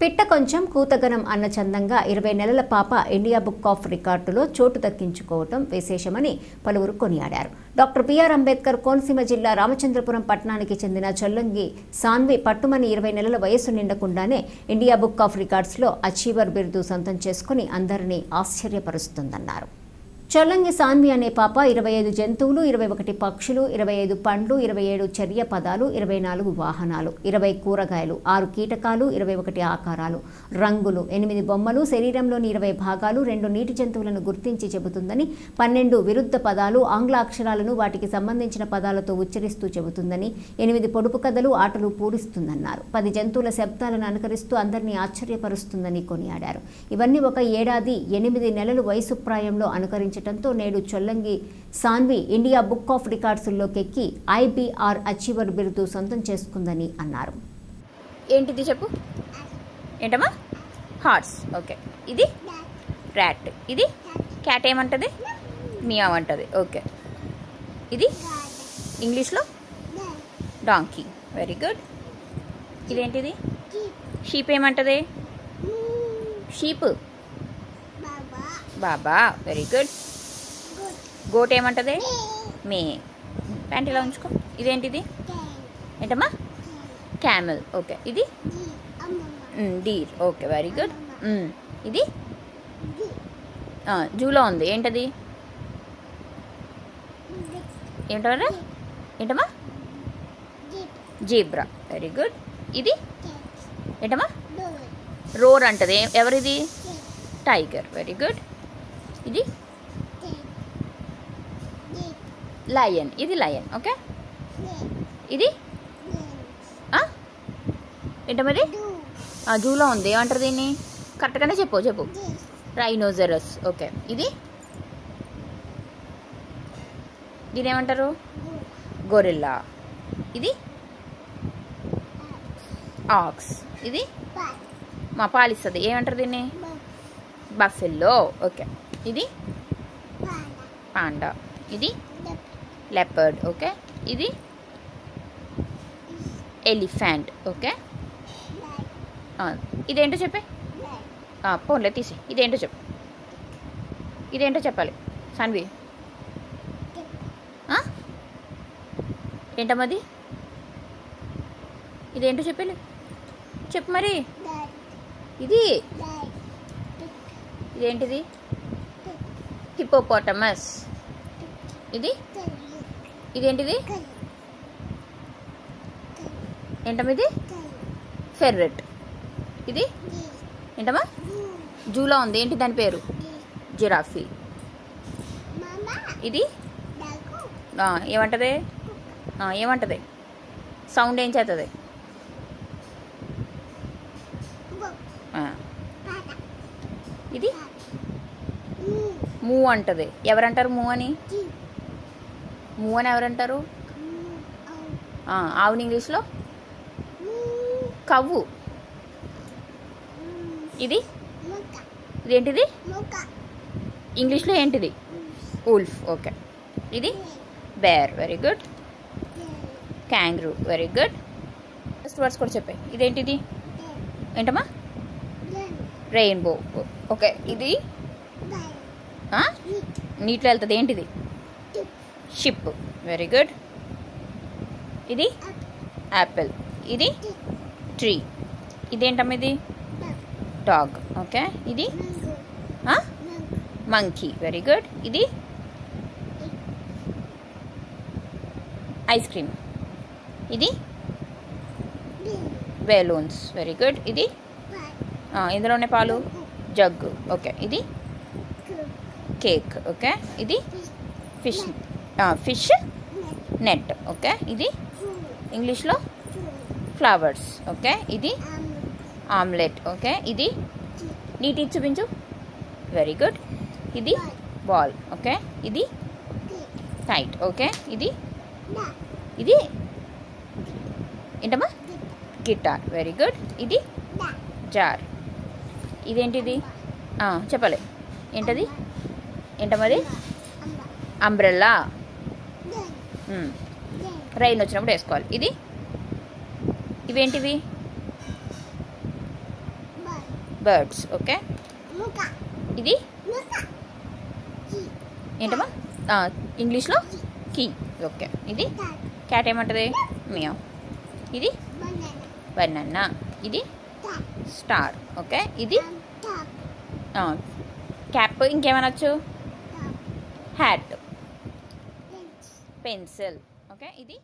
పిట్ట కొంచెం కూతగనం అన్న చందంగా 20 నెలల పాప ఇండియా బుక్ ఆఫ్ రికార్డులో చోటు దక్కించుకోవటం విశేషమని పలువురు కొనియాడారు. డాక్టర్ బిఆర్ అంబేద్కర్ కోనసీమ జిల్లా రామచంద్రపురం పట్టణానికి చెందిన చొల్లంగి సాన్వి పట్టుమని 20 నెలల వయసు నిండకుండానే ఇండియా బుక్ ఆఫ్ రికార్డ్స్లో అచీవర్ బిరుదు సొంతం చేసుకుని అందరినీ ఆశ్చర్యపరుస్తుందన్నారు. చొల్లంగి సాన్వి అనే పాప 25 జంతువులు, 21 పక్షులు, 25 పండ్లు, 27 చర్య పదాలు, 24 వాహనాలు, 20 కూరగాయలు, 6 కీటకాలు, 21 ఆకారాలు, రంగులు, 8 బొమ్మలు, శరీరంలోని 20 భాగాలు, 2 నీటి జంతువులను గుర్తించి చెబుతుందని, 12 విరుద్ధ పదాలు, ఆంగ్ల అక్షరాలను వాటికి సంబంధించిన పదాలతో ఉచ్చరిస్తూ చెబుతుందని, 8 పొడుపు కథలు, ఆటలు పూరిస్తుందన్నారు. 10 జంతువుల శబ్దాలను అనుకరిస్తూ అందరినీ ఆశ్చర్యపరుస్తుందని కొనియాడారు. ఇవన్నీ ఒక ఏడాది 8 నెలలు వయసు ప్రాయంలో అనుకరించడంతో నేడు Chollangi Saanvi India book of రికార్డ్స్లోకి ఎక్కి ఐబీఆర్ అచీవర్ బిరుదు సొంతం చేసుకుందని అన్నారు. ఏంటిది చెప్పు? ఏంటమ్మా? హార్స్. ఓకే. ఇది ర్యాట్. ఇది క్యాట్ ఏమంటది? మియావ్ అంటది. ఓకే. ఇది ఇంగ్లీష్లో డాంకీ. Very good. ఇదేంటిది? షీప్ ఏమంటది? Sheep. Baa baa. Very good. Goat ఏమంటది? మే. ప్యాంట్ ఇలా ఉంచుకో. ఇదేంటిది? ఏంటమ్మా? క్యామెల్. ఓకే. ఇది డీర్. ఓకే. Very good. ఇది జూలో ఉంది. ఏంటది? ఏంటమ్మా? ఏంటమ్మా? జీబ్రా. Very good. ఇది ఏంటమ్మా? రోర్ అంటది. ఎవరిది? టైగర్. Very good. ఇది లయన్. ఇది లయన్. ఓకే. ఇది ఏంటమ్మది? జూలో ఉంది. ఏమంటారు దీన్ని? కరెక్ట్గానే చెప్పు. రైనోజరస్. ఓకే. ఇది దీని ఏమంటారు? గొరిల్లా. ఇది ఆక్స్. ఇది మా పాలిస్తుంది. ఏమంటారు దీన్ని? బఫెల్లో. ఓకే. ఇది పాండా. ఇది లెపర్డ్. ఓకే. ఇది ఎలిఫెంట్. ఓకే. ఇదేంటో చెప్పే. పోన్లే తీసి. ఇదేంటో చెప్పు. ఇదేంటో చెప్పాలి సాన్వి. ఏంటమ్మది? ఇదేంటో చెప్పాలి. చెప్పు మరి. ఇదేంటిది? హిప్పోపోటమస్. ఇదేంటిది? ఏంటమ్మది? ఫెర్రెట్. ఇది ఏంటమ్మా? జూలో ఉంది. ఏంటి దాని పేరు? జిరాఫీ. ఇది ఏమంటది? సౌండ్ ఏం చేస్తుంది? ఇది మూ అంటది. ఎవరంటారు మూ అని? ఎవరంటారు? ఆవుని ఇంగ్లీష్లో కవ్వు. ఇదేంటిది? ఇంగ్లీష్లో ఏంటిది? ఉల్ఫ్. ఓకే. ఇది bear. Very good. Kangaroo. Very good. First words కూడా చెప్పాయి. ఇదేంటిది? ఏంటమ్మా? రెయిన్బో. ఓకే. ఇది నీటిలో వెళ్తుంది. ఏంటిది? షిప్. Very good. ఇది యాపిల్. ఇది ట్రీ. ఇదేంటమ్మా? ఇది డాగ్. ఓకే. ఇది మంకీ. Very good. ఇది ఐస్ క్రీమ్. ఇది బెలూన్స్. Very good. ఇది ఇందులోనే పాలు. జగ్గు. ఓకే. ఇది కేక్. ఓకే. ఇది ఫిష్ నెట్. ఓకే. ఇది ఇంగ్లీష్లో ఫ్లవర్స్. ఓకే. ఇది ఆమ్లెట్. ఓకే. ఇది నీటి చూపించు. Very good. ఇది బాల్. ఓకే. ఇది టైట్. ఓకే. ఇది ఏంటమ్మా? గిటార్. Very good. ఇది జార్. ఇదేంటిది? చెప్పలే. ఏంటమ్మది? అంబ్రెల్లా. రైన్ వచ్చినప్పుడు వేసుకోవాలి. ఇవేంటివి? బర్డ్స్. ఓకే, ఇది ఏంటమ్మా? ఇంగ్లీష్లో కీ. ఓకే, ఇది క్యాట్ ఏమంటుంది? మియావ్. ఇది బనానా. ఇది స్టార్. ఓకే, ఇది క్యాప్. ఇంకేమనొచ్చు? Hat, pencil. ఓకే, ఇది